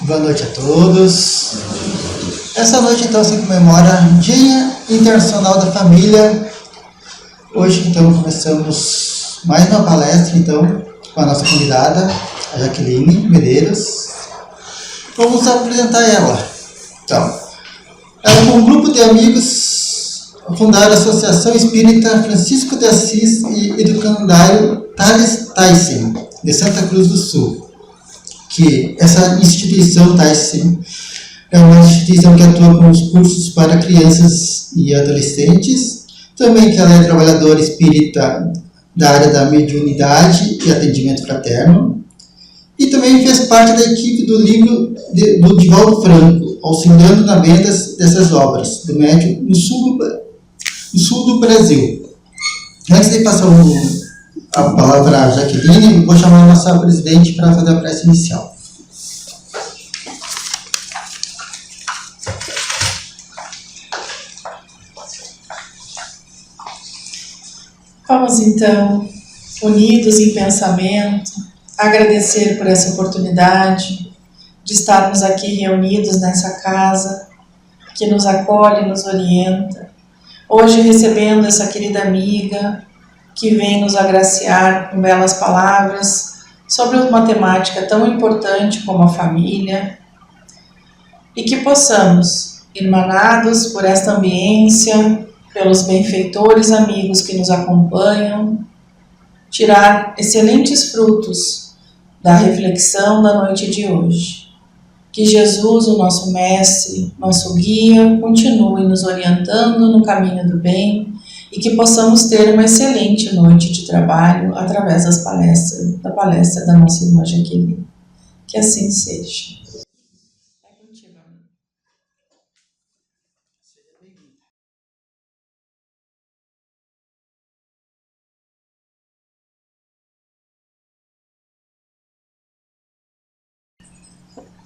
Boa noite a todos. Essa noite, então, se comemora Dia Internacional da Família. Hoje, então, começamos mais uma palestra, então, com a nossa convidada, a Jaqueline Medeiros. Vamos apresentar ela. Então, ela, com um grupo de amigos, fundaram a Associação Espírita Francisco de Assis e Educandário Thales Tyson, de Santa Cruz do Sul. Que essa instituição Tyson é uma instituição que atua com os cursos para crianças e adolescentes. Também que ela é trabalhadora espírita da área da mediunidade e atendimento fraterno. E também fez parte da equipe do livro do Divaldo Franco, auxiliando na venda dessas obras, do médium no sul do Brasil. Antes de passar a palavra à Jaqueline, vou chamar a nossa presidente para fazer a prece inicial. Vamos então, unidos em pensamento, agradecer por essa oportunidade de estarmos aqui reunidos nessa casa que nos acolhe e nos orienta. Hoje recebendo essa querida amiga que vem nos agraciar com belas palavras sobre uma temática tão importante como a família, e que possamos, irmanados por esta ambiência, pelos benfeitores amigos que nos acompanham, tirar excelentes frutos da reflexão da noite de hoje. Que Jesus, o nosso mestre, nosso guia, continue nos orientando no caminho do bem e que possamos ter uma excelente noite de trabalho através da palestra da nossa irmã Jaqueline. Que assim seja.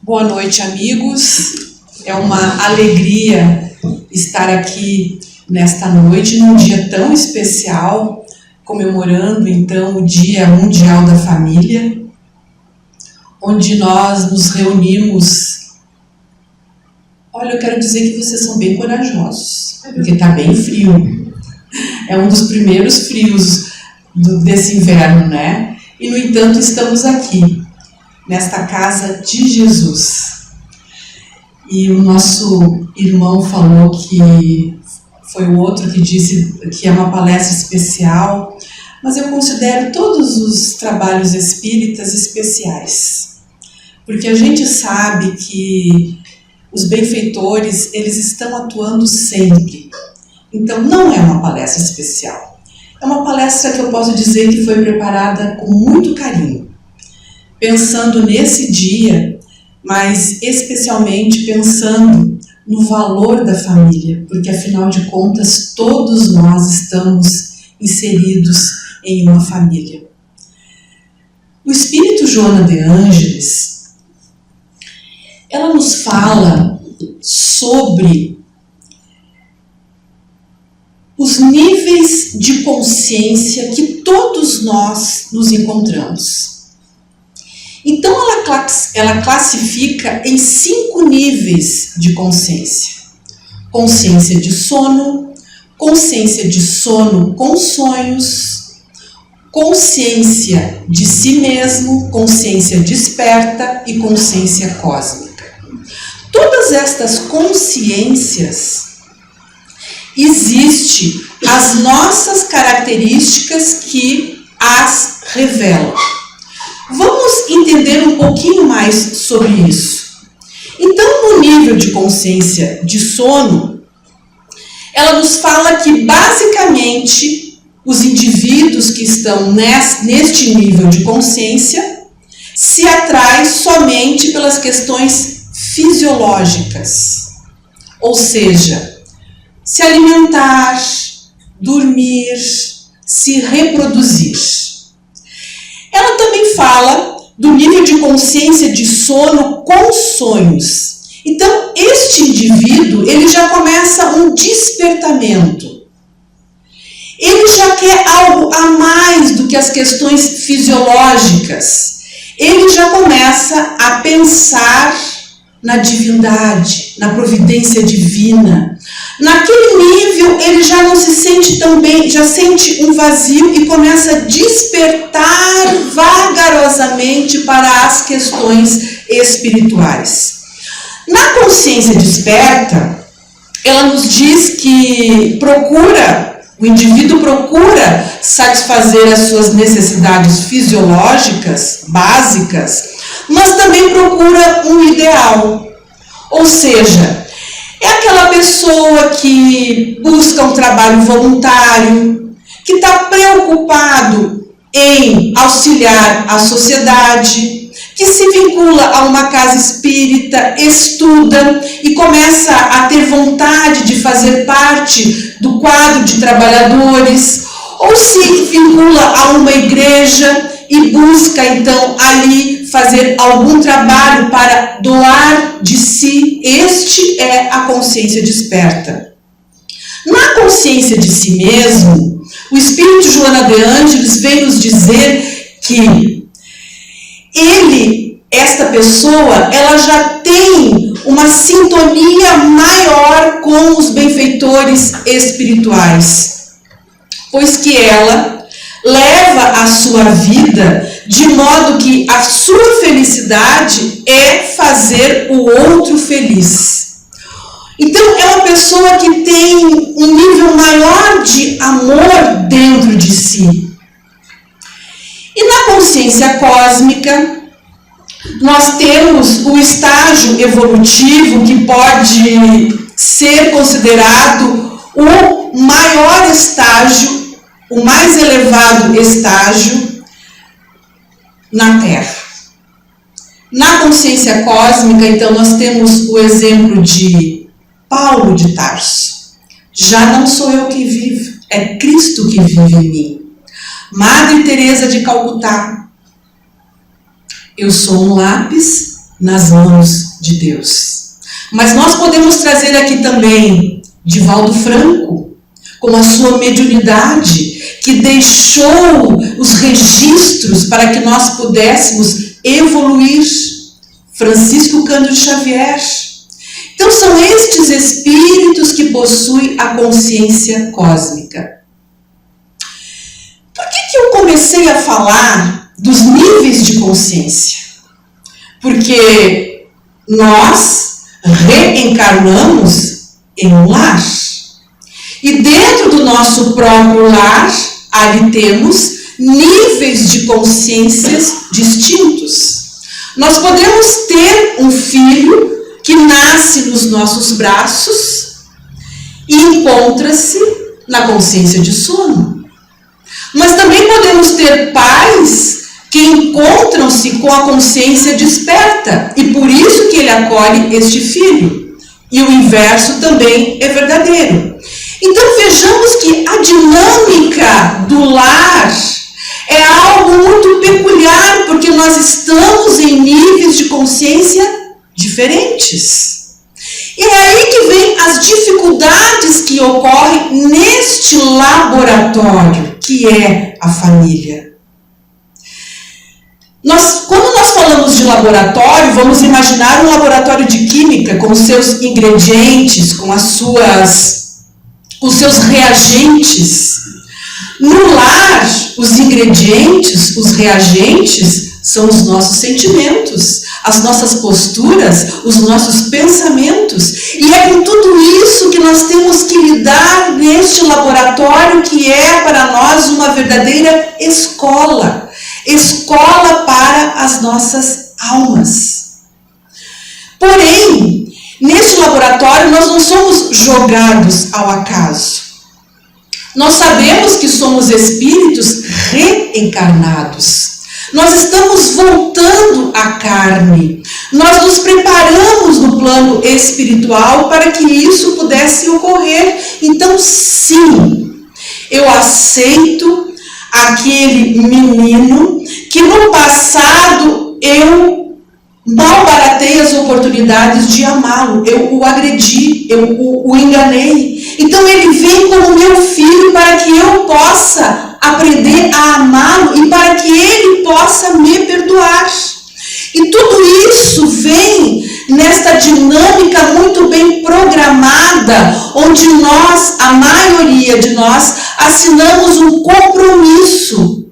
Boa noite, amigos. É uma alegria estar aqui nesta noite, num dia tão especial, comemorando então o Dia Mundial da Família, onde nós nos reunimos. Olha, eu quero dizer que vocês são bem corajosos, porque está bem frio. É um dos primeiros frios desse inverno, né? E, no entanto, estamos aqui, nesta casa de Jesus. E o nosso irmão falou que foi o outro que disse que é uma palestra especial, mas eu considero todos os trabalhos espíritas especiais, porque a gente sabe que os benfeitores, eles estão atuando sempre. Então não é uma palestra especial, é uma palestra que eu posso dizer que foi preparada com muito carinho, pensando nesse dia, mas especialmente pensando no valor da família, porque afinal de contas todos nós estamos inseridos em uma família. O Espírito Joana de Ângeles, ela nos fala sobre os níveis de consciência que todos nós nos encontramos. Então ela classifica em 5 níveis de consciência. Consciência de sono com sonhos, consciência de si mesmo, consciência desperta e consciência cósmica. Todas estas consciências existem as nossas características que as revelam. Vamos entender um pouquinho mais sobre isso. Então, no nível de consciência de sono, ela nos fala que, basicamente, os indivíduos que estão neste nível de consciência se atraem somente pelas questões fisiológicas. Ou seja, se alimentar, dormir, se reproduzir. Ela também fala do nível de consciência de sono com sonhos. Então, este indivíduo, ele já começa um despertamento. Ele já quer algo a mais do que as questões fisiológicas. Ele já começa a pensar na divindade, na providência divina. Naquele nível ele já não se sente tão bem, já sente um vazio e começa a despertar vagarosamente para as questões espirituais. Na consciência desperta, ela nos diz que o indivíduo procura satisfazer as suas necessidades fisiológicas, básicas, mas também procura um ideal. Ou seja, é aquela pessoa que busca um trabalho voluntário, que está preocupado em auxiliar a sociedade, que se vincula a uma casa espírita, estuda e começa a ter vontade de fazer parte do quadro de trabalhadores, ou se vincula a uma igreja e busca então ali fazer algum trabalho para doar de si. Este é a consciência desperta. Na consciência de si mesmo, o Espírito Joana de Ângeles vem nos dizer que esta pessoa, ela já tem uma sintonia maior com os benfeitores espirituais, pois que ela leva a sua vida de modo que a sua felicidade é fazer o outro feliz. Então, é uma pessoa que tem um nível maior de amor dentro de si. E na consciência cósmica, nós temos o estágio evolutivo que pode ser considerado o maior estágio, o mais elevado estágio na Terra. Na consciência cósmica, então, nós temos o exemplo de Paulo de Tarso. Já não sou eu que vivo, é Cristo que vive em mim. Madre Teresa de Calcutá. Eu sou um lápis nas mãos de Deus. Mas nós podemos trazer aqui também Divaldo Franco, com a sua mediunidade, que deixou os registros para que nós pudéssemos evoluir. Francisco Cândido Xavier. Então são estes espíritos que possuem a consciência cósmica. Por que eu comecei a falar dos níveis de consciência? Porque nós reencarnamos em um lar. E dentro do nosso próprio lar, ali temos níveis de consciências distintos. Nós podemos ter um filho que nasce nos nossos braços e encontra-se na consciência de sono. Mas também podemos ter pais que encontram-se com a consciência desperta e por isso que ele acolhe este filho. E o inverso também é verdadeiro. Então vejamos que a dinâmica do lar é algo muito peculiar, porque nós estamos em níveis de consciência diferentes. E é aí que vem as dificuldades que ocorrem neste laboratório, que é a família. Quando nós falamos de laboratório, vamos imaginar um laboratório de química com os seus ingredientes, com os seus reagentes. No lar, os ingredientes, os reagentes, são os nossos sentimentos, as nossas posturas, os nossos pensamentos. E é com tudo isso que nós temos que lidar neste laboratório que é para nós uma verdadeira escola. Escola para as nossas almas. Porém, neste laboratório nós não somos jogados ao acaso. Nós sabemos que somos espíritos reencarnados. Nós estamos voltando à carne. Nós nos preparamos no plano espiritual para que isso pudesse ocorrer. Então, sim, eu aceito aquele menino que no passado eu malbaratei as oportunidades de amá-lo, eu o agredi, eu o enganei. Então ele vem como meu filho para que eu possa aprender a amá-lo e para que ele possa me perdoar. E tudo isso vem nesta dinâmica muito bem programada, onde nós, a maioria de nós, assinamos um compromisso.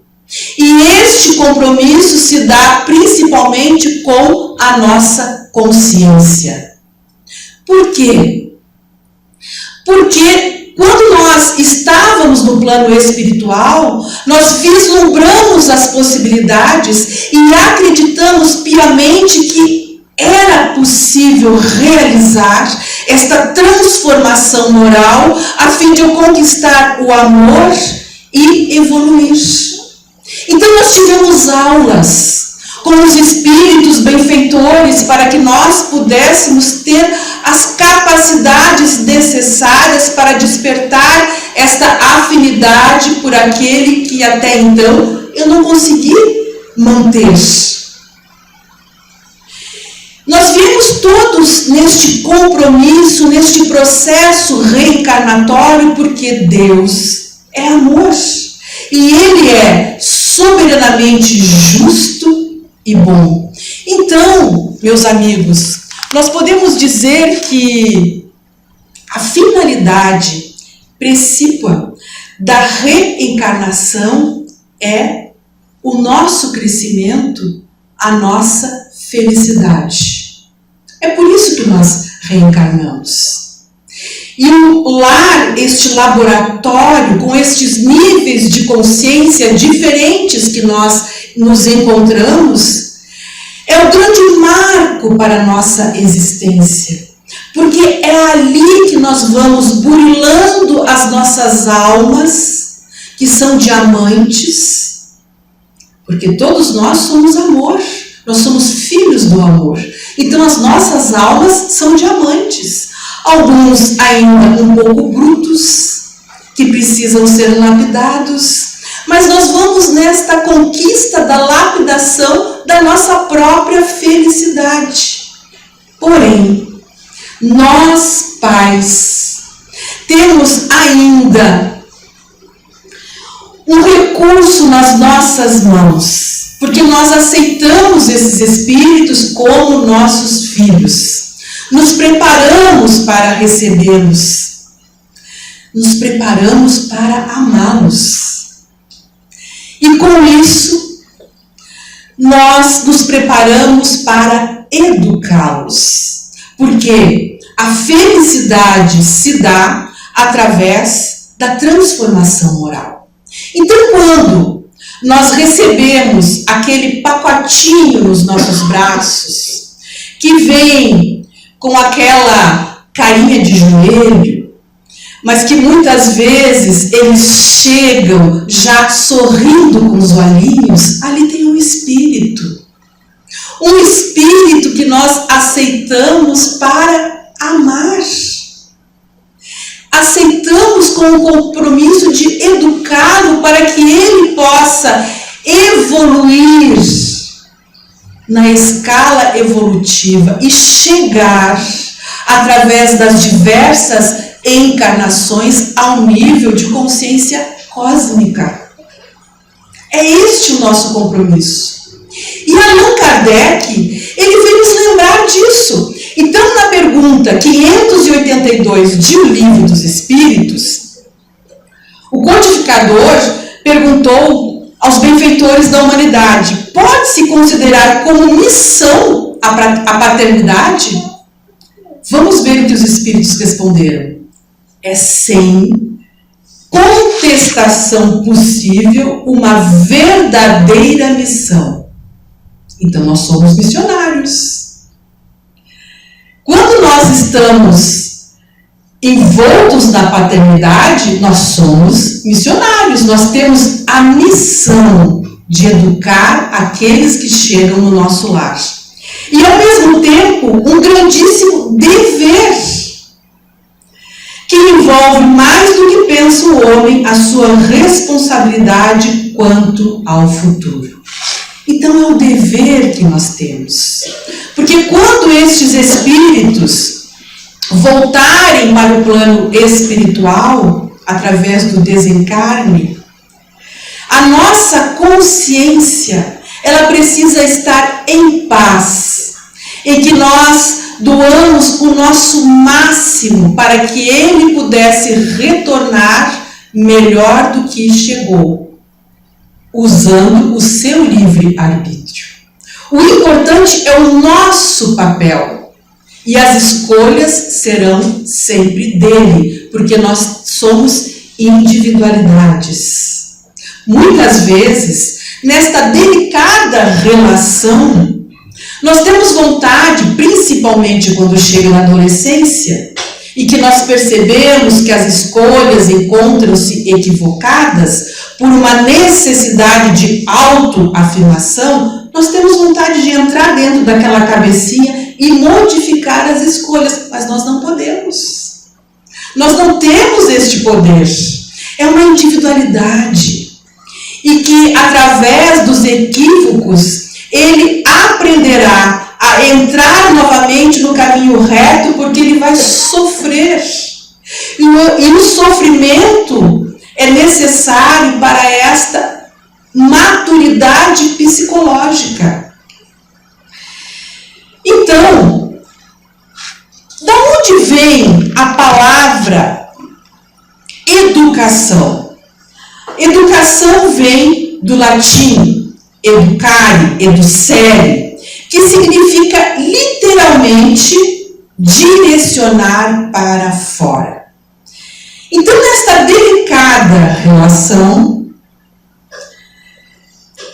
E este compromisso se dá principalmente com a nossa consciência. Por quê? Porque quando nós estávamos no plano espiritual, nós vislumbramos as possibilidades e acreditamos piamente que era possível realizar esta transformação moral a fim de eu conquistar o amor e evoluir. Então nós tivemos aulas com os espíritos benfeitores para que nós pudéssemos ter as capacidades necessárias para despertar esta afinidade por aquele que até então eu não consegui manter. Nós viemos todos neste compromisso, neste processo reencarnatório, porque Deus é amor. E Ele é soberanamente justo e bom. Então, meus amigos, nós podemos dizer que a finalidade principal da reencarnação é o nosso crescimento, a nossa felicidade. É por isso que nós reencarnamos. E o lar, este laboratório, com estes níveis de consciência diferentes que nós nos encontramos, é o grande marco para a nossa existência. Porque é ali que nós vamos burilando as nossas almas, que são diamantes, porque todos nós somos amor, nós somos filhos do amor. Então as nossas almas são diamantes. Alguns ainda um pouco brutos, que precisam ser lapidados, mas nós vamos nesta conquista da lapidação da nossa própria felicidade. Porém, nós, pais, temos ainda um recurso nas nossas mãos, porque nós aceitamos esses espíritos como nossos filhos. Nos preparamos para recebê-los. Nos preparamos para amá-los. E com isso, nós nos preparamos para educá-los. Porque a felicidade se dá através da transformação moral. Então, quando nós recebemos aquele pacotinho nos nossos braços, que vem com aquela carinha de joelho, mas que muitas vezes eles chegam já sorrindo com os olhinhos, ali tem um espírito que nós aceitamos para amar. Aceitamos com o compromisso de educá-lo para que ele possa evoluir na escala evolutiva e chegar, através das diversas encarnações, ao nível de consciência cósmica. É este o nosso compromisso. E Allan Kardec, ele veio nos lembrar disso. Então, na pergunta 582 de O Livro dos Espíritos, o codificador perguntou aos benfeitores da humanidade: pode-se considerar como missão a paternidade? Vamos ver o que os espíritos responderam. É sem contestação possível uma verdadeira missão. Então nós somos missionários. Quando nós estamos envoltos na paternidade, nós somos missionários. Nós temos a missão de educar aqueles que chegam no nosso lar. E ao mesmo tempo, um grandíssimo dever, que envolve mais do que pensa o homem, a sua responsabilidade quanto ao futuro. Então é o dever que nós temos. Porque quando estes espíritos voltarem para o plano espiritual, através do desencarne, a nossa consciência, ela precisa estar em paz, em que nós doamos o nosso máximo para que ele pudesse retornar melhor do que chegou, usando o seu livre-arbítrio. O importante é o nosso papel, e as escolhas serão sempre dele, porque nós somos individualidades. Muitas vezes, nesta delicada relação, nós temos vontade, principalmente quando chega na adolescência, e que nós percebemos que as escolhas encontram-se equivocadas por uma necessidade de autoafirmação, nós temos vontade de entrar dentro daquela cabecinha e modificar as escolhas, mas nós não podemos. Nós não temos este poder. É uma individualidade. E que, através dos equívocos, ele aprenderá a entrar novamente no caminho reto, porque ele vai sofrer. E o sofrimento é necessário para esta maturidade psicológica. Então, da onde vem a palavra educação? Educação vem do latim educare, educere, que significa literalmente direcionar para fora. Então, nesta delicada relação,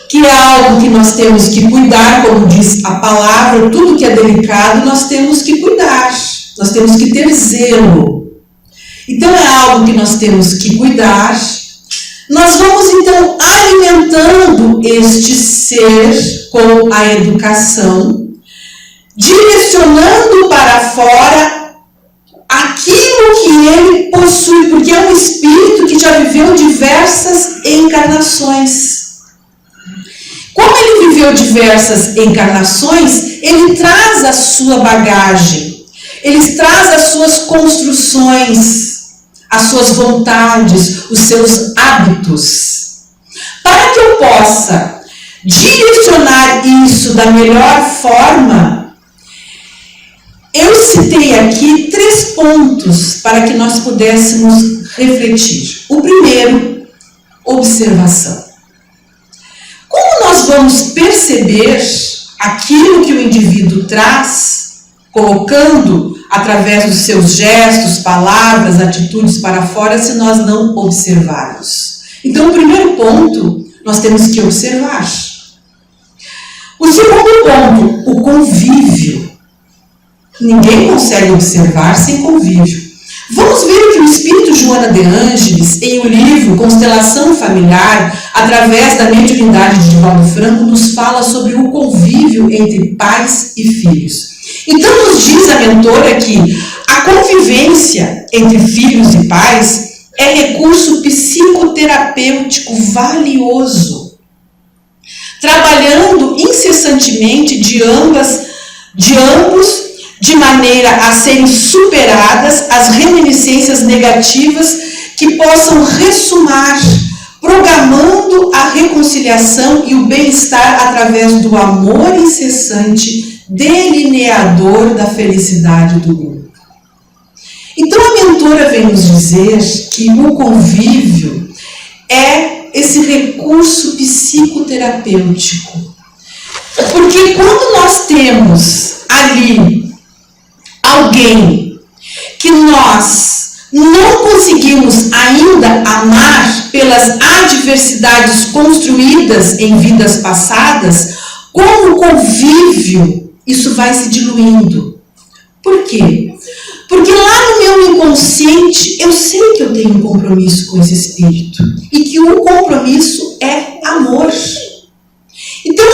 que é algo que nós temos que cuidar, como diz a palavra, tudo que é delicado nós temos que cuidar, nós temos que ter zelo. Então, é algo que nós temos que cuidar. Nós vamos, então, alimentando este ser com a educação, direcionando para fora aquilo que ele possui, porque é um espírito que já viveu diversas encarnações. Como ele viveu diversas encarnações, ele traz a sua bagagem, ele traz as suas construções, as suas vontades, os seus hábitos. Para que eu possa direcionar isso da melhor forma, eu citei aqui 3 pontos para que nós pudéssemos refletir. O primeiro, observação. Como nós vamos perceber aquilo que o indivíduo traz, colocando através dos seus gestos, palavras, atitudes para fora, se nós não observarmos? Então, o primeiro ponto, nós temos que observar. O segundo ponto, o convívio. Ninguém consegue observar sem convívio. Vamos ver o que o espírito Joana de Ângeles, em o livro Constelação Familiar, através da mediunidade de Divaldo Franco, nos fala sobre o convívio entre pais e filhos. Então, nos diz a mentora que a convivência entre filhos e pais é recurso psicoterapêutico valioso, trabalhando incessantemente de ambos, de maneira a serem superadas as reminiscências negativas que possam ressumar, programando a reconciliação e o bem-estar através do amor incessante, delineador da felicidade do grupo. Então a mentora vem nos dizer que o convívio é esse recurso psicoterapêutico. Porque quando nós temos ali alguém que nós não conseguimos ainda amar pelas adversidades construídas em vidas passadas, com o convívio, isso vai se diluindo. Por quê? Porque lá no meu inconsciente, eu sei que eu tenho um compromisso com esse espírito e que o compromisso é amor. Então,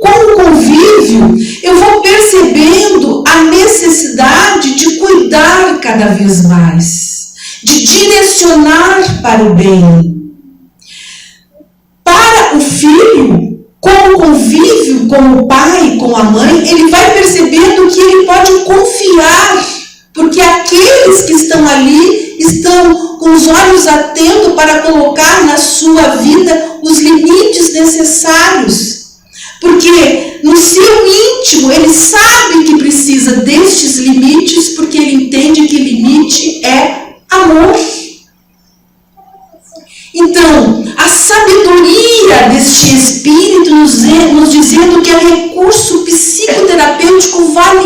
com o convívio, eu vou percebendo a necessidade de cuidar cada vez mais, de direcionar para o bem. Para o filho, com o convívio com o pai, com a mãe, ele vai percebendo que ele pode confiar, porque aqueles que estão ali estão com os olhos atentos para colocar na sua vida os limites necessários. Porque no seu íntimo ele sabe que precisa destes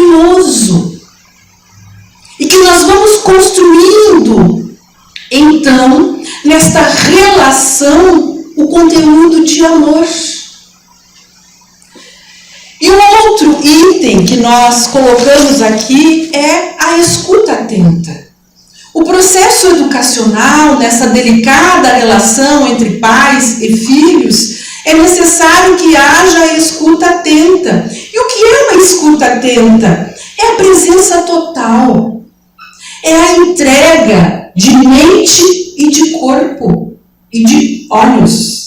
harmonioso e que nós vamos construindo, então, nesta relação, o conteúdo de amor. E um outro item que nós colocamos aqui é a escuta atenta. O processo educacional, nessa delicada relação entre pais e filhos, é necessário que haja a escuta atenta. E o que é uma escuta atenta? É a presença total. É a entrega de mente e de corpo e de olhos.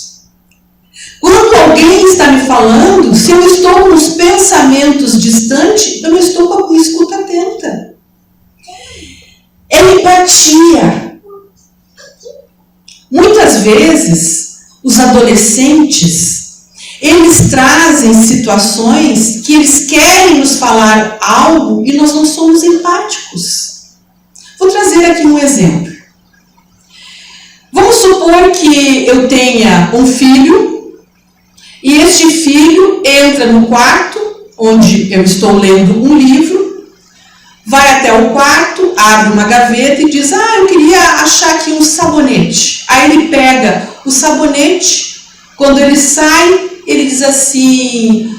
Quando alguém está me falando, se eu estou com os pensamentos distantes, eu estou com a escuta atenta. É empatia. Muitas vezes, os adolescentes, eles trazem situações que eles querem nos falar algo e nós não somos empáticos. Vou trazer aqui um exemplo. Vamos supor que eu tenha um filho e este filho entra no quarto, onde eu estou lendo um livro, vai até o quarto, abre uma gaveta e diz: eu queria achar aqui um sabonete. Aí ele pega o sabonete, quando ele sai, ele diz assim: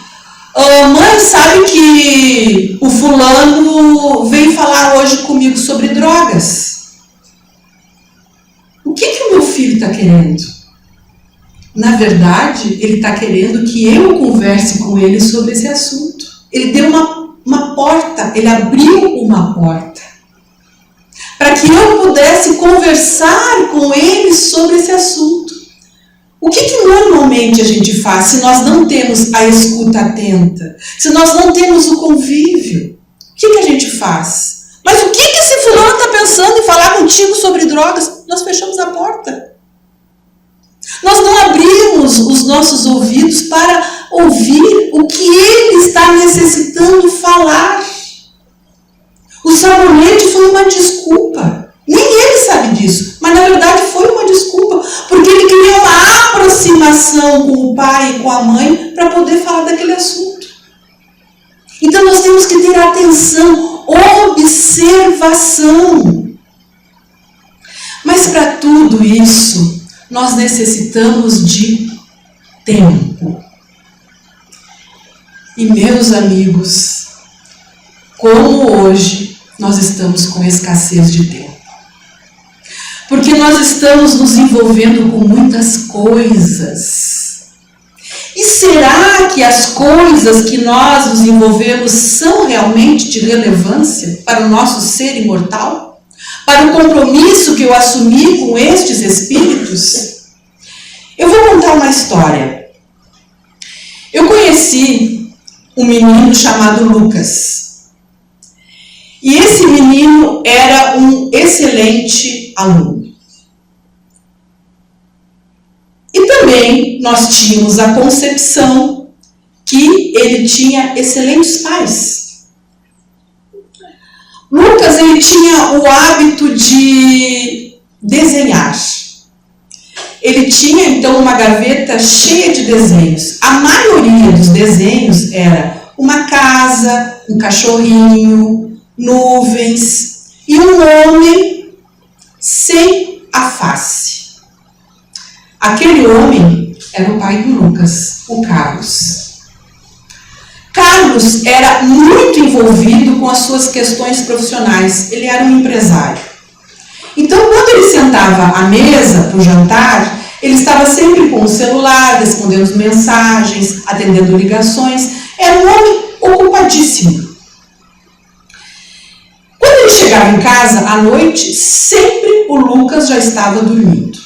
mãe, sabe que o fulano veio falar hoje comigo sobre drogas? O que o meu filho está querendo? Na verdade, ele está querendo que eu converse com ele sobre esse assunto. Ele deu uma porta, ele abriu uma porta para que eu pudesse conversar com ele sobre esse assunto. O que normalmente a gente faz se nós não temos a escuta atenta? Se nós não temos o convívio? O que a gente faz? Mas o que esse fulano está pensando em falar contigo sobre drogas? Nós fechamos a porta. Nós não abrimos os nossos ouvidos para ouvir o que ele está necessitando falar. O sabonete foi uma desculpa. Nem ele sabe disso, mas na verdade foi uma desculpa, porque ele queria uma aproximação com o pai e com a mãe para poder falar daquele assunto. Então nós temos que ter atenção, observação. Mas para tudo isso, nós necessitamos de tempo. E meus amigos, como hoje nós estamos com escassez de tempo. Porque nós estamos nos envolvendo com muitas coisas. E será que as coisas que nós nos envolvemos são realmente de relevância para o nosso ser imortal? Para o compromisso que eu assumi com estes espíritos? Eu vou contar uma história. Eu conheci um menino chamado Lucas. E esse menino era um excelente aluno. E também nós tínhamos a concepção que ele tinha excelentes pais. Lucas, ele tinha o hábito de desenhar. Ele tinha então uma gaveta cheia de desenhos. A maioria dos desenhos era uma casa, um cachorrinho, nuvens e um homem sem a face. Aquele homem era o pai do Lucas, o Carlos. Carlos era muito envolvido com as suas questões profissionais. Ele era um empresário. Então, quando ele sentava à mesa para o jantar, ele estava sempre com o celular, respondendo mensagens, atendendo ligações. Era um homem ocupadíssimo. Quando ele chegava em casa à noite, sempre o Lucas já estava dormindo.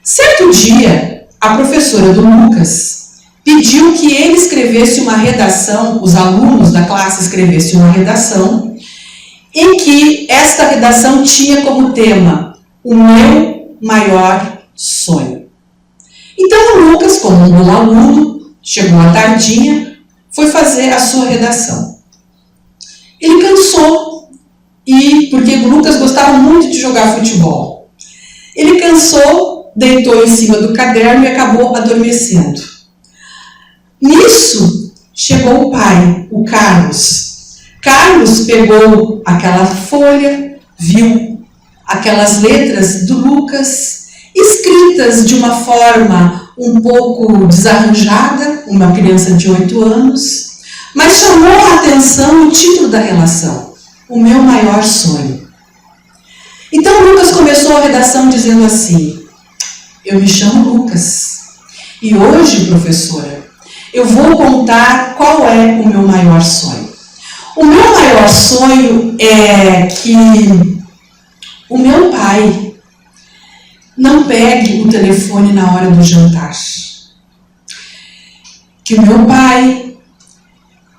Certo dia, a professora do Lucas pediu que ele escrevesse uma redação, os alunos da classe escrevessem uma redação, em que esta redação tinha como tema o meu maior sonho. Então o Lucas, como um bom aluno, chegou à tardinha, foi fazer a sua redação. Ele cansou, porque o Lucas gostava muito de jogar futebol. Ele cansou, deitou em cima do caderno e acabou adormecendo. Nisso, chegou o pai, o Carlos. Carlos pegou aquela folha, viu aquelas letras do Lucas, escritas de uma forma um pouco desarranjada, uma criança de 8 anos, mas chamou a atenção o título da relação, O Meu Maior Sonho. Então Lucas começou a redação dizendo assim: eu me chamo Lucas e hoje, professora, eu vou contar qual é o meu maior sonho. O meu maior sonho é que o meu pai não pegue o telefone na hora do jantar. Que o meu pai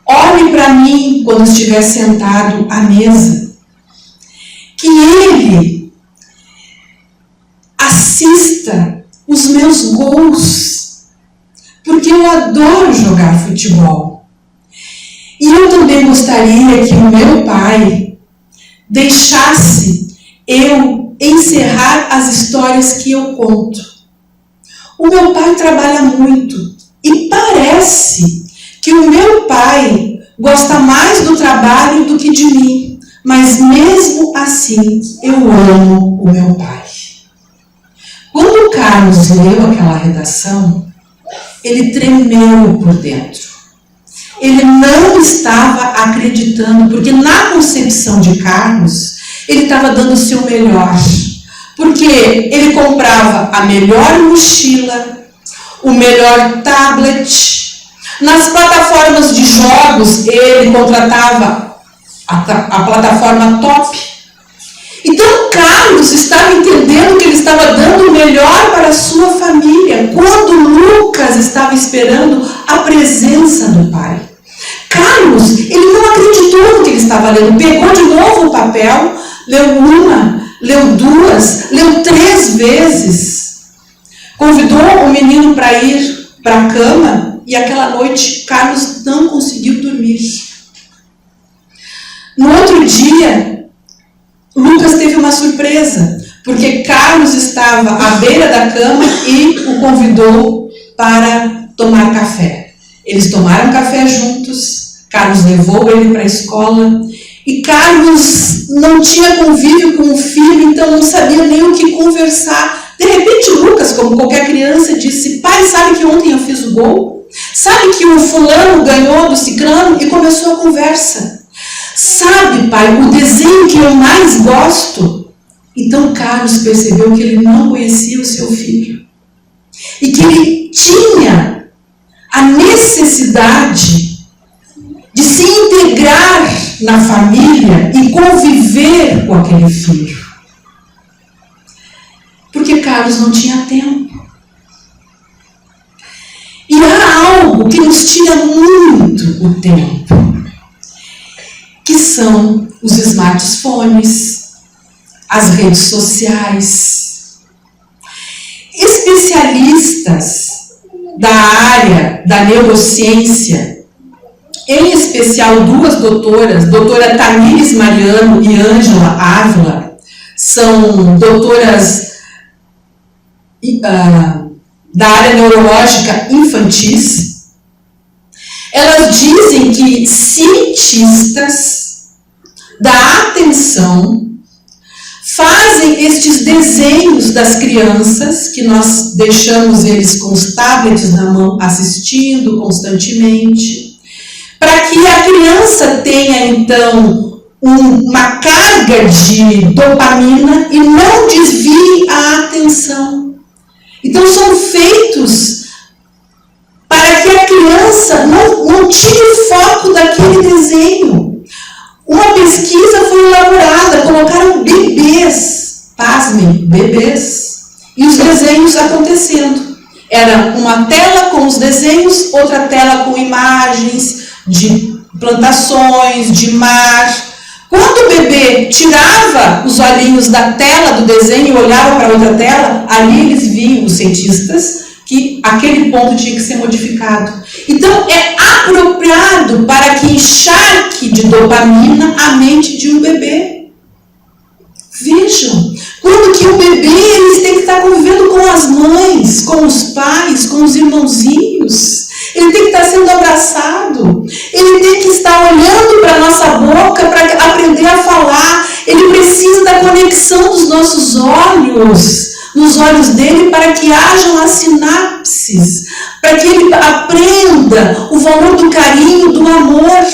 olhe para mim quando estiver sentado à mesa. Que ele assista os meus gols, porque eu adoro jogar futebol. E eu também gostaria que o meu pai deixasse eu encerrar as histórias que eu conto. O meu pai trabalha muito e parece que o meu pai gosta mais do trabalho do que de mim, mas mesmo assim eu amo o meu pai. Quando o Carlos leu aquela redação, ele tremeu por dentro. Ele não estava acreditando, porque na concepção de Carlos, ele estava dando o seu melhor. Porque ele comprava a melhor mochila, o melhor tablet. Nas plataformas de jogos, ele contratava a plataforma top. Então, Carlos estava entendendo que ele estava dando o melhor para a sua família, quando Lucas estava esperando a presença do pai. Carlos, ele não acreditou no que ele estava lendo, pegou de novo o papel, leu uma, leu duas, leu 3 vezes. Convidou o menino para ir para a cama e aquela noite Carlos não conseguiu dormir. No outro dia, Lucas teve uma surpresa, porque Carlos estava à beira da cama e o convidou para tomar café. Eles tomaram café juntos, Carlos levou ele para a escola e Carlos não tinha convívio com o filho, então não sabia nem o que conversar. De repente Lucas, como qualquer criança, disse: pai, sabe que ontem eu fiz o gol? Sabe que o fulano ganhou do ciclano? E começou a conversa. Sabe, pai, o desenho que eu mais gosto? Então Carlos percebeu que ele não conhecia o seu filho e que ele tinha a necessidade de se integrar na família e conviver com aquele filho. Porque Carlos não tinha tempo. E há algo que nos tira muito o tempo, que são os smartphones, as redes sociais. Especialistas da área da neurociência, em especial 2 doutoras, doutora Tamires Mariano e Ângela Ávila, são doutoras da área neurológica infantis. Elas dizem que cientistas da atenção fazem estes desenhos das crianças, que nós deixamos eles com os tablets na mão, assistindo constantemente, para que a criança tenha, então, uma carga de dopamina e não desvie a atenção. Então, são feitos para que a criança não tire o foco daquele desenho. Uma pesquisa foi elaborada, colocaram bebês, pasmem, bebês, e os desenhos acontecendo. Era uma tela com os desenhos, outra tela com imagens de plantações, de mar. Quando o bebê tirava os olhinhos da tela do desenho e olhava para outra tela, ali eles viam, os cientistas, que aquele ponto tinha que ser modificado. Então, é apropriado para que encharque de dopamina a mente de um bebê. Vejam, quando que o bebê eles têm que estar convivendo com as mães, com os pais, com os irmãozinhos. Ele tem que estar sendo abraçado. nossos olhos, nos olhos dele, para que hajam as sinapses, para que ele aprenda o valor do carinho, do amor.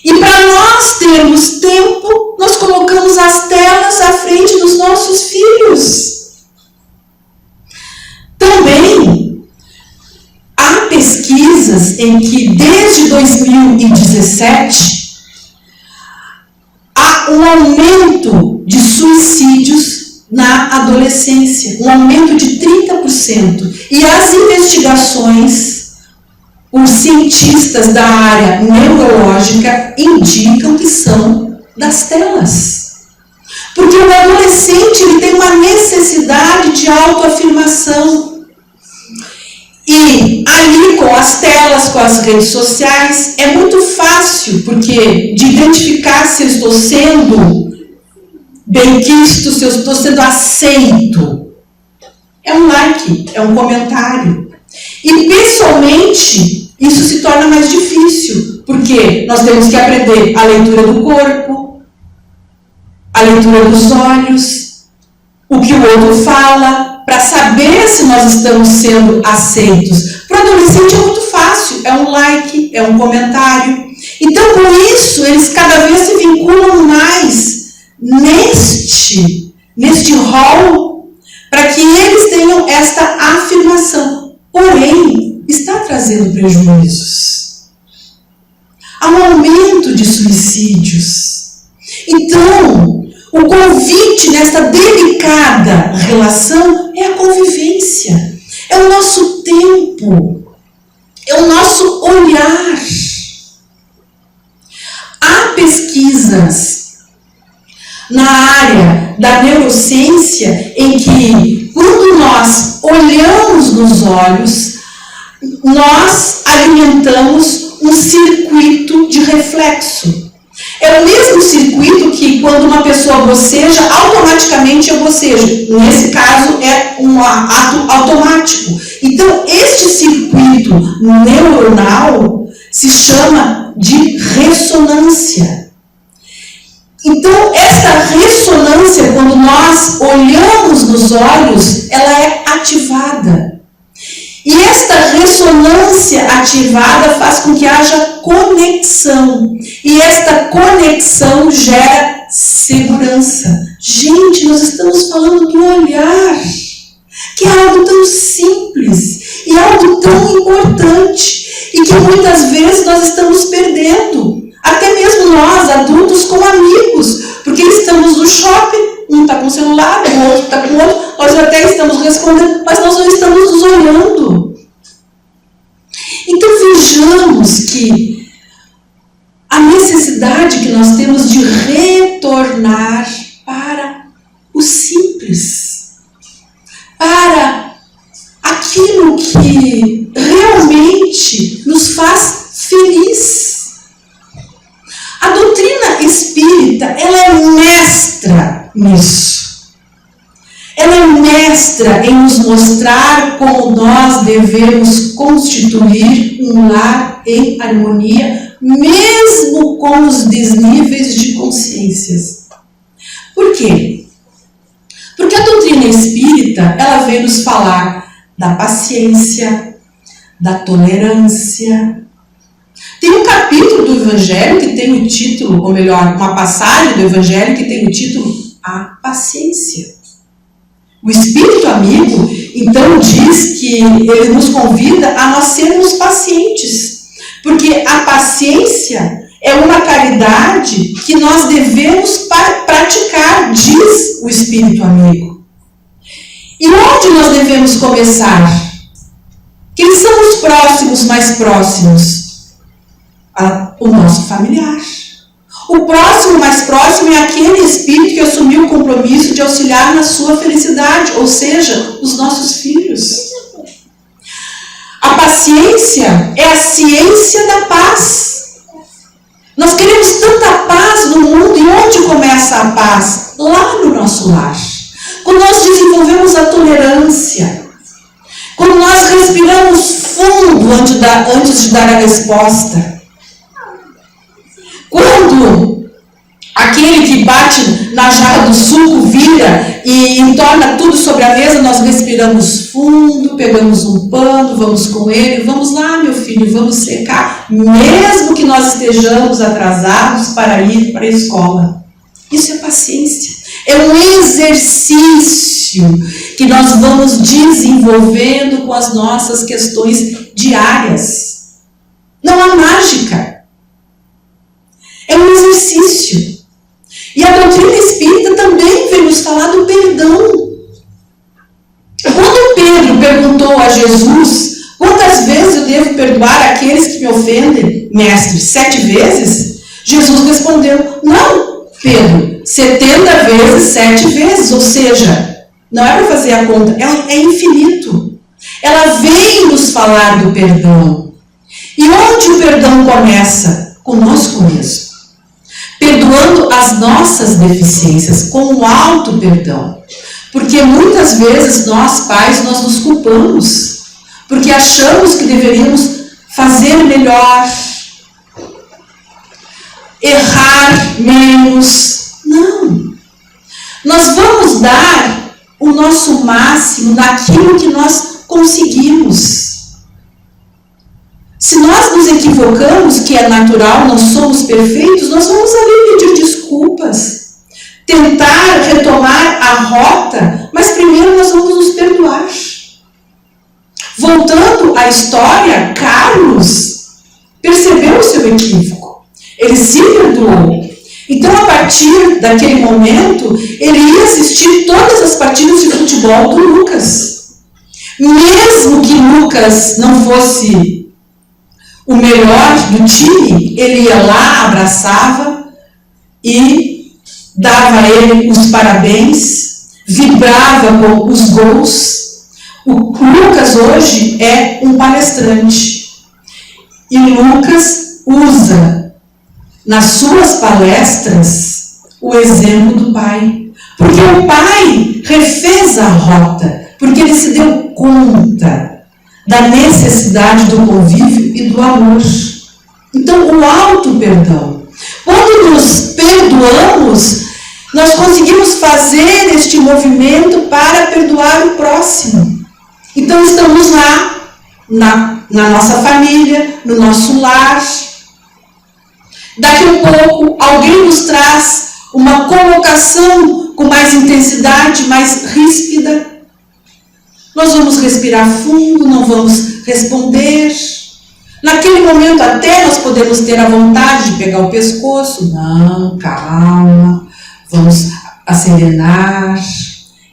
E para nós termos tempo, nós colocamos as telas à frente dos nossos filhos. Também há pesquisas em que desde 2017 há um aumento de suicídios na adolescência, um aumento de 30%. E as investigações, os cientistas da área neurológica indicam que são das telas. Porque o adolescente ele tem uma necessidade de autoafirmação. E ali com as telas, com as redes sociais, é muito fácil, porque de identificar se eu estou sendo bem-quisto, se eu estou sendo aceito. É um like, é um comentário. E pessoalmente, isso se torna mais difícil, porque nós temos que aprender a leitura do corpo, a leitura dos olhos, o que o outro fala, para saber se nós estamos sendo aceitos. Para o adolescente é muito fácil, é um like, é um comentário. Então, com isso, eles cada vez se vinculam mais neste rol, para que eles tenham esta afirmação. Porém, está trazendo prejuízos. Há um aumento de suicídios. Então, o convite nesta delicada relação é a convivência, é o nosso tempo, é o nosso olhar. Há pesquisas na área da neurociência em que, quando nós olhamos nos olhos, nós alimentamos um circuito de reflexo. É o mesmo circuito que, quando uma pessoa boceja, automaticamente eu bocejo. Nesse caso, é um ato automático. Então, este circuito neuronal se chama de ressonância. Então, esta ressonância, quando nós olhamos nos olhos, ela é ativada. E esta ressonância ativada faz com que haja conexão. E esta conexão gera segurança. Gente, nós estamos falando do olhar, que é algo tão simples e algo tão importante, e que muitas vezes nós estamos perdendo. Até mesmo nós, adultos, com amigos, porque estamos no shopping, um está com o celular, o outro está com o outro, nós até estamos respondendo, mas nós não estamos nos olhando. Então vejamos que a necessidade que nós temos de retornar para o simples, para aquilo que realmente nos faz feliz. A doutrina espírita, ela é mestra nisso. Ela é mestra em nos mostrar como nós devemos constituir um lar em harmonia, mesmo com os desníveis de consciências. Por quê? Porque a doutrina espírita, ela vem nos falar da paciência, da tolerância. Tem um capítulo do Evangelho que tem o título, ou melhor, uma passagem do Evangelho que tem o título A Paciência. O Espírito Amigo, então, diz que ele nos convida a nós sermos pacientes, porque a paciência é uma caridade que nós devemos praticar, diz o Espírito Amigo. E onde nós devemos começar? Quem são os próximos mais próximos? O nosso familiar. O próximo mais próximo é aquele espírito que assumiu o compromisso de auxiliar na sua felicidade, ou seja, os nossos filhos. A paciência é a ciência da paz. Nós queremos tanta paz no mundo, e onde começa a paz? Lá no nosso lar. Quando nós desenvolvemos a tolerância, quando nós respiramos fundo antes de dar a resposta, quando aquele que bate na jarra do suco, vira e entorna tudo sobre a mesa, nós respiramos fundo, pegamos um pano, vamos com ele, vamos lá, meu filho, vamos secar, mesmo que nós estejamos atrasados para ir para a escola. Isso é paciência. É um exercício que nós vamos desenvolvendo com as nossas questões diárias. Não há mágica. É um exercício. E a doutrina espírita também vem nos falar do perdão. Quando Pedro perguntou a Jesus, quantas vezes eu devo perdoar aqueles que me ofendem, mestre? 7 vezes? Jesus respondeu, não, Pedro, 70 vezes, 7 vezes. Ou seja, não é para fazer a conta, é infinito. Ela vem nos falar do perdão. E onde o perdão começa? Conosco mesmo. Perdoando as nossas deficiências, com o alto perdão. Porque muitas vezes nós, pais, nós nos culpamos. Porque achamos que deveríamos fazer melhor, errar menos. Não. Nós vamos dar o nosso máximo naquilo que nós conseguimos. Se nós nos equivocamos, que é natural, não somos perfeitos, nós vamos ali pedir desculpas, tentar retomar a rota, mas primeiro nós vamos nos perdoar. Voltando à história, Carlos percebeu o seu equívoco, ele se perdoou. Então, a partir daquele momento, ele ia assistir todas as partidas de futebol do Lucas. Mesmo que Lucas não fosse o melhor do time, ele ia lá, abraçava e dava a ele os parabéns, vibrava com os gols. O Lucas hoje é um palestrante. E Lucas usa nas suas palestras o exemplo do pai. Porque o pai refez a rota, porque ele se deu conta da necessidade do convívio e do amor. Então, o alto perdão. Quando nos perdoamos, nós conseguimos fazer este movimento para perdoar o próximo. Então, estamos lá, na nossa família, no nosso lar. Daqui a pouco, alguém nos traz uma colocação com mais intensidade, mais ríspida. Nós vamos respirar fundo, não vamos responder. Naquele momento até nós podemos ter a vontade de pegar o pescoço. Não, calma, vamos acerenar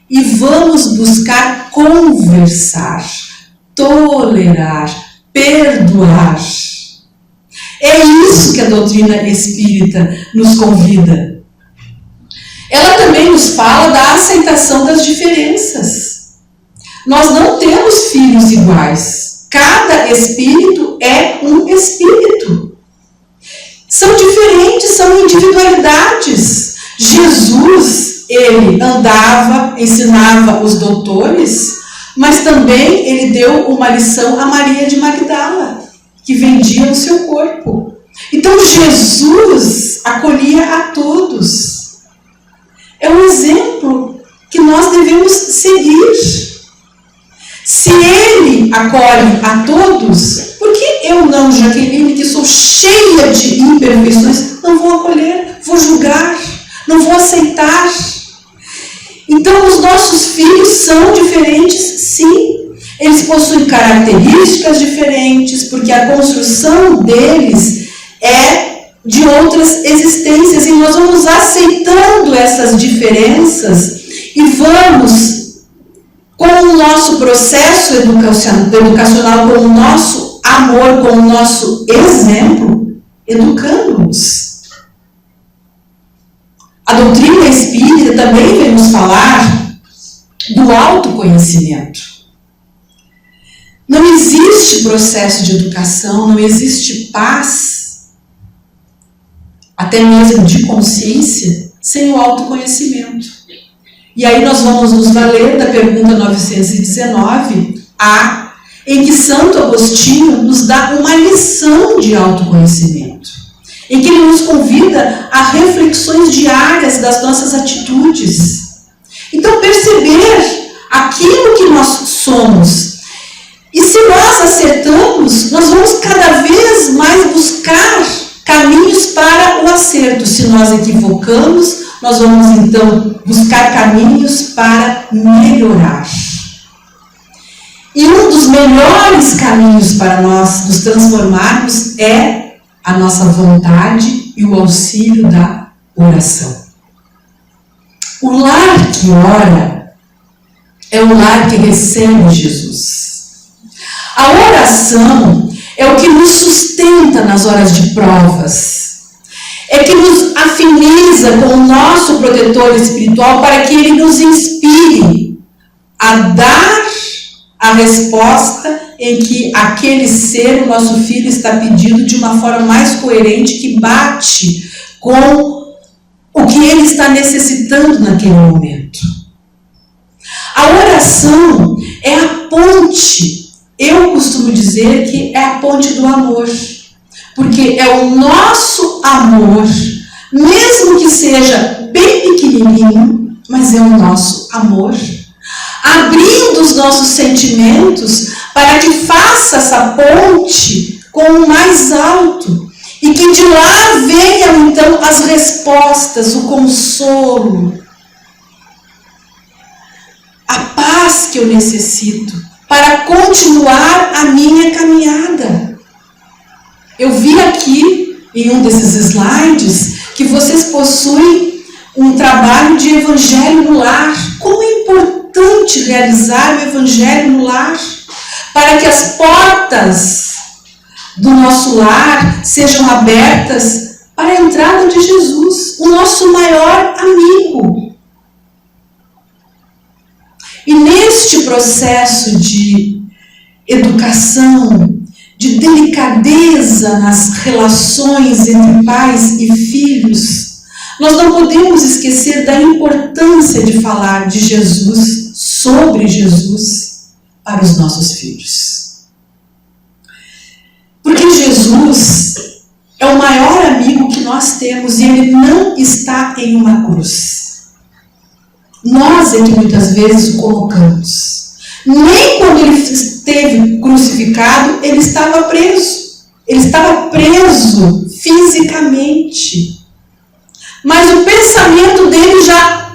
e vamos buscar conversar, tolerar, perdoar. É isso que a doutrina espírita nos convida. Ela também nos fala da aceitação das diferenças. Nós não temos filhos iguais. Cada espírito é um espírito. São diferentes, são individualidades. Jesus, ele andava, ensinava os doutores, mas também ele deu uma lição a Maria de Magdala, que vendia o seu corpo. Então Jesus acolhia a todos. É um exemplo que nós devemos seguir. Se ele acolhe a todos, por que eu não, Jaqueline, que sou cheia de imperfeições, não vou acolher, vou julgar, não vou aceitar? Então, os nossos filhos são diferentes, sim. Eles possuem características diferentes, porque a construção deles é de outras existências, e nós vamos aceitando essas diferenças e vamos, com o nosso processo educacional, com o nosso amor, com o nosso exemplo, educando-nos. A doutrina espírita também vem nos falar do autoconhecimento. Não existe processo de educação, não existe paz, até mesmo de consciência, sem o autoconhecimento. E aí nós vamos nos valer da pergunta 919A, em que Santo Agostinho nos dá uma lição de autoconhecimento. em que Ele nos convida a reflexões diárias das nossas atitudes. Então, perceber aquilo que nós somos. E se nós acertamos, nós vamos cada vez mais buscar caminhos para o acerto. Se nós equivocamos, nós vamos então buscar caminhos para melhorar. E um dos melhores caminhos para nós nos transformarmos é a nossa vontade e o auxílio da oração. O lar que ora é o lar que recebe Jesus. A oração é o que nos sustenta nas horas de provas. É que nos afiniza com o nosso protetor espiritual para que ele nos inspire a dar a resposta em que aquele ser, o nosso filho, está pedindo de uma forma mais coerente, que bate com o que ele está necessitando naquele momento. A oração é a ponte. Eu costumo dizer que é a ponte do amor, porque é o nosso amor, mesmo que seja bem pequenininho, mas é o nosso amor, abrindo os nossos sentimentos para que faça essa ponte com o mais alto e que de lá venham então as respostas, o consolo, a paz que eu necessito para continuar a minha caminhada. Eu vi aqui em um desses slides que vocês possuem um trabalho de evangelho no lar. Como é importante realizar o evangelho no lar para que as portas do nosso lar sejam abertas para a entrada de Jesus, o nosso maior amigo. E neste processo de educação, de delicadeza nas relações entre pais e filhos, nós não podemos esquecer da importância de falar de Jesus, sobre Jesus, para os nossos filhos. Porque Jesus é o maior amigo que nós temos e ele não está em uma cruz. Nós é que muitas vezes o colocamos. Nem quando ele esteve crucificado, ele estava preso. Ele estava preso fisicamente. Mas o pensamento dele já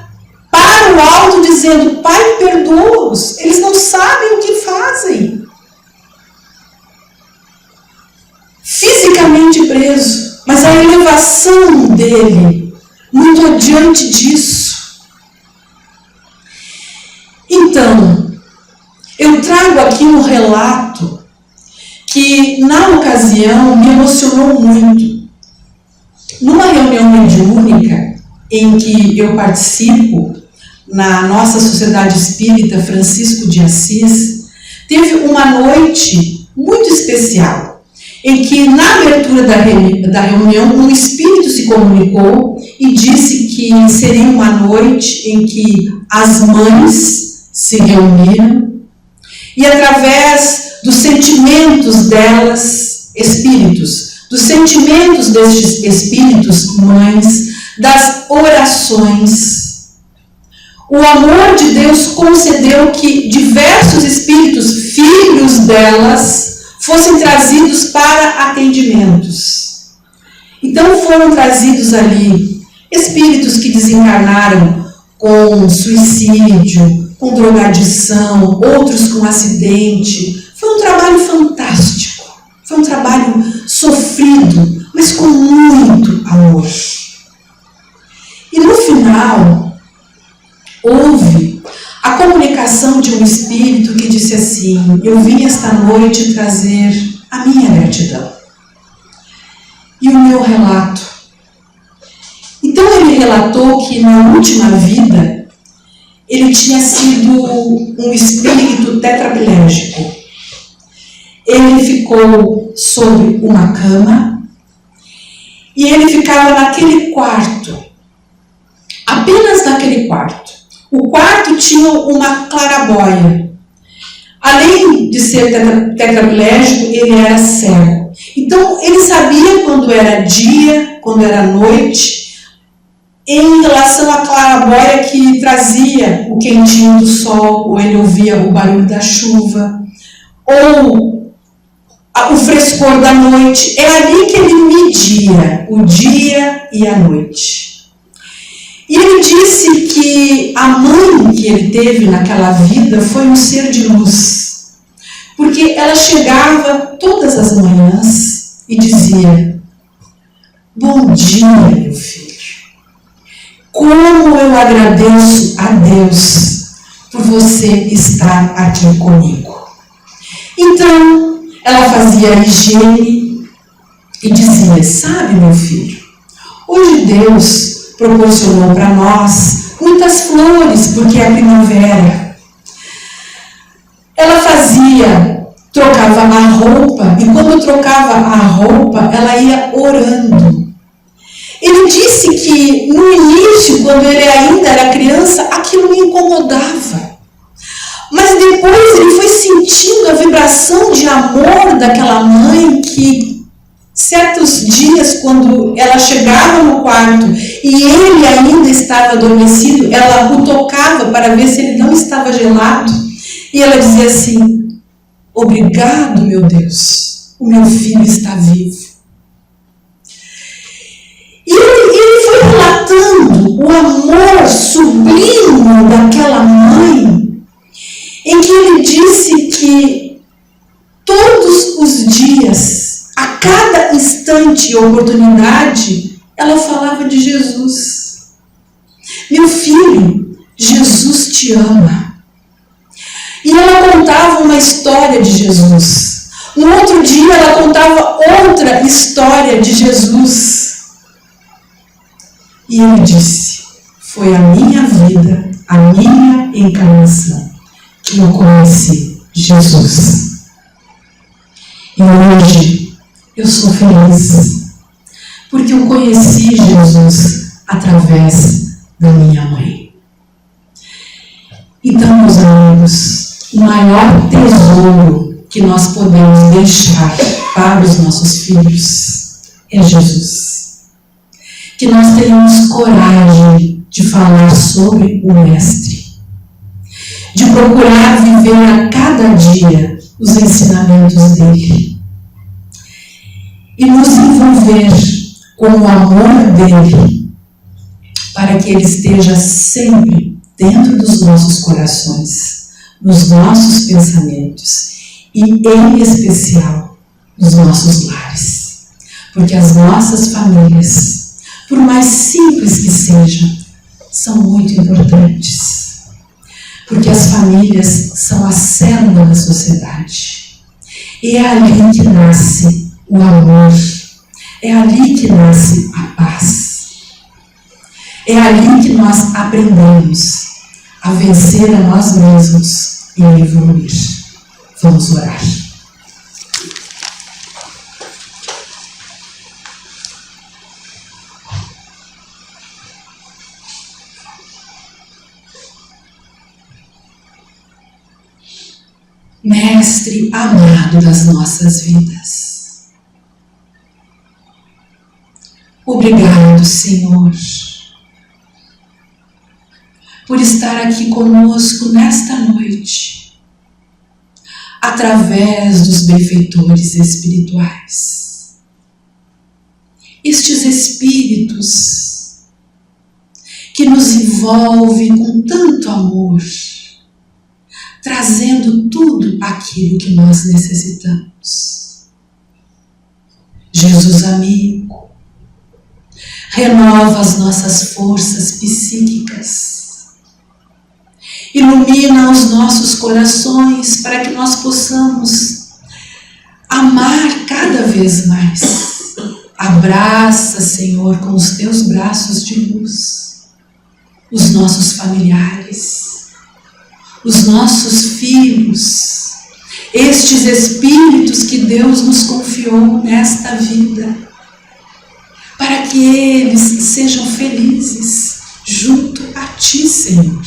para o alto dizendo: Pai, perdoa-os, eles não sabem o que fazem. Fisicamente preso, mas a elevação dele, muito adiante disso. Então, eu trago aqui um relato que, na ocasião, me emocionou muito. Numa reunião mediúnica em que eu participo, na nossa Sociedade Espírita Francisco de Assis, teve uma noite muito especial, em que, na abertura da reunião, um espírito se comunicou e disse que seria uma noite em que as mães se reuniram e, através dos sentimentos delas, espíritos, dos sentimentos destes espíritos, mães, das orações, o amor de Deus concedeu que diversos espíritos, filhos delas, fossem trazidos para atendimentos. Então foram trazidos ali espíritos que desencarnaram com suicídio, com drogadição, outros com acidente. Foi um trabalho fantástico, foi um trabalho sofrido, mas com muito amor. E no final, houve a comunicação de um espírito que disse assim: eu vim esta noite trazer a minha gratidão e o meu relato. Então ele relatou que na última vida ele tinha sido um espírito tetraplégico. Ele ficou sobre uma cama e ele ficava naquele quarto, apenas naquele quarto. O quarto tinha uma clarabóia. Além de ser tetraplégico, ele era cego. Então, ele sabia quando era dia, quando era noite, em relação à claraboia que trazia o quentinho do sol, ou ele ouvia o barulho da chuva, ou o frescor da noite. É ali que ele media o dia e a noite. E ele disse que a mãe que ele teve naquela vida foi um ser de luz, porque ela chegava todas as manhãs e dizia: bom dia, meu filho. Como eu agradeço a Deus por você estar aqui comigo. Então, ela fazia a higiene e dizia: sabe, meu filho, hoje Deus proporcionou para nós muitas flores, porque é a primavera. Ela trocava a roupa, e quando trocava a roupa, ela ia orando. Ele disse que no início, quando ele ainda era criança, aquilo me incomodava. Mas depois ele foi sentindo a vibração de amor daquela mãe que, certos dias, quando ela chegava no quarto e ele ainda estava adormecido, ela o tocava para ver se ele não estava gelado. E ela dizia assim: obrigado, meu Deus, o meu filho está vivo. E ele foi relatando o amor sublime daquela mãe, em que ele disse que todos os dias, a cada instante e oportunidade, ela falava de Jesus. Meu filho, Jesus te ama. E ela contava uma história de Jesus. No outro dia, ela contava outra história de Jesus. E ele disse: foi a minha vida, a minha encarnação, que eu conheci Jesus. E hoje eu sou feliz, porque eu conheci Jesus através da minha mãe. Então, meus amigos, o maior tesouro que nós podemos deixar para os nossos filhos é Jesus. Que nós tenhamos coragem de falar sobre o Mestre, de procurar viver a cada dia os ensinamentos dele e nos envolver com o amor dele, para que ele esteja sempre dentro dos nossos corações, nos nossos pensamentos e, em especial, nos nossos lares, porque as nossas famílias, por mais simples que sejam, são muito importantes. Porque as famílias são a célula da sociedade. E é ali que nasce o amor. É ali que nasce a paz. É ali que nós aprendemos a vencer a nós mesmos e a evoluir. Vamos orar. Mestre amado das nossas vidas, obrigado, Senhor, por estar aqui conosco nesta noite, através dos benfeitores espirituais. Estes espíritos que nos envolvem com tanto amor, trazendo tudo aquilo que nós necessitamos. Jesus amigo, renova as nossas forças psíquicas, ilumina os nossos corações para que nós possamos amar cada vez mais. Abraça, Senhor, com os teus braços de luz, os nossos familiares, os nossos filhos, estes espíritos que Deus nos confiou nesta vida, para que eles sejam felizes junto a Ti, Senhor.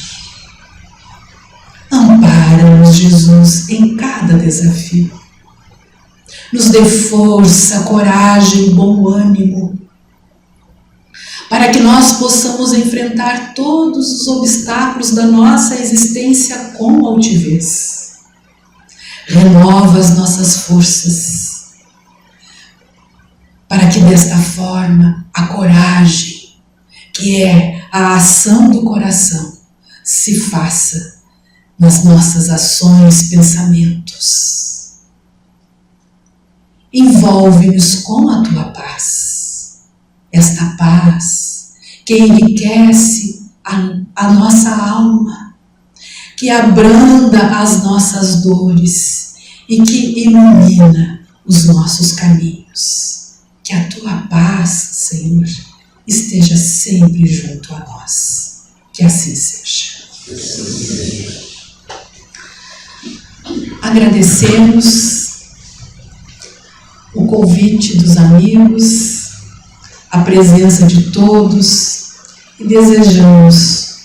Ampara-nos, Jesus, em cada desafio. nos dê força, coragem, bom ânimo, para que nós possamos enfrentar todos os obstáculos da nossa existência com altivez. Renova as nossas forças, para que desta forma a coragem, que é a ação do coração, se faça nas nossas ações, pensamentos. Envolve-nos com a tua paz, esta paz que enriquece a nossa alma, que abranda as nossas dores e que ilumina os nossos caminhos. Que a tua paz, Senhor, esteja sempre junto a nós. Que assim seja. Agradecemos o convite dos amigos, a presença de todos e desejamos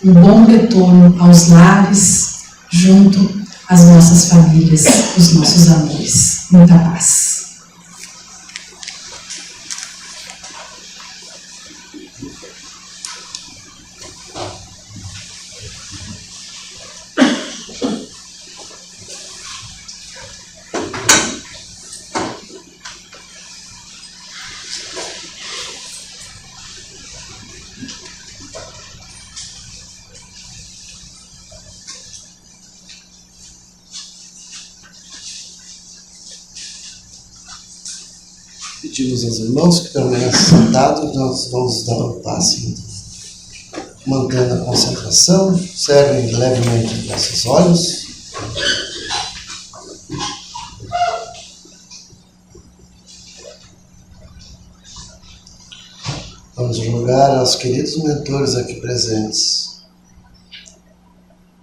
um bom retorno aos lares, junto às nossas famílias, os nossos amores. Muita paz. Pedimos aos irmãos que permaneçam sentados, nós vamos dar um passe, mantendo a concentração, cerrem levemente os nossos olhos. Vamos rogar aos queridos mentores aqui presentes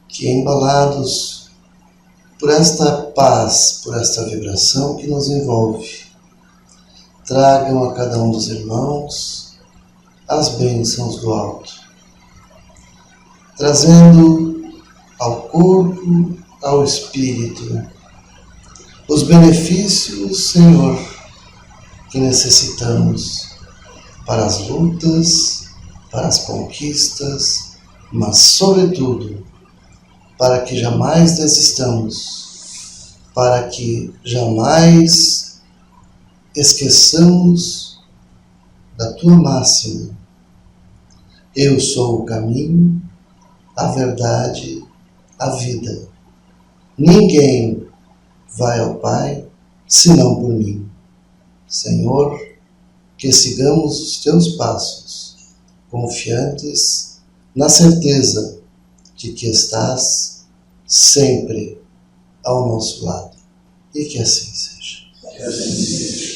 que, embalados por esta paz, por esta vibração que nos envolve, tragam a cada um dos irmãos as bênçãos do alto, trazendo ao corpo, ao espírito, os benefícios, Senhor, que necessitamos para as lutas, para as conquistas, mas, sobretudo, para que jamais desistamos, para que jamais esqueçamos da tua máxima: eu sou o caminho, a verdade, a vida. Ninguém vai ao Pai senão por mim. Senhor, que sigamos os teus passos, confiantes na certeza de que estás sempre ao nosso lado. E que assim seja. Que assim seja.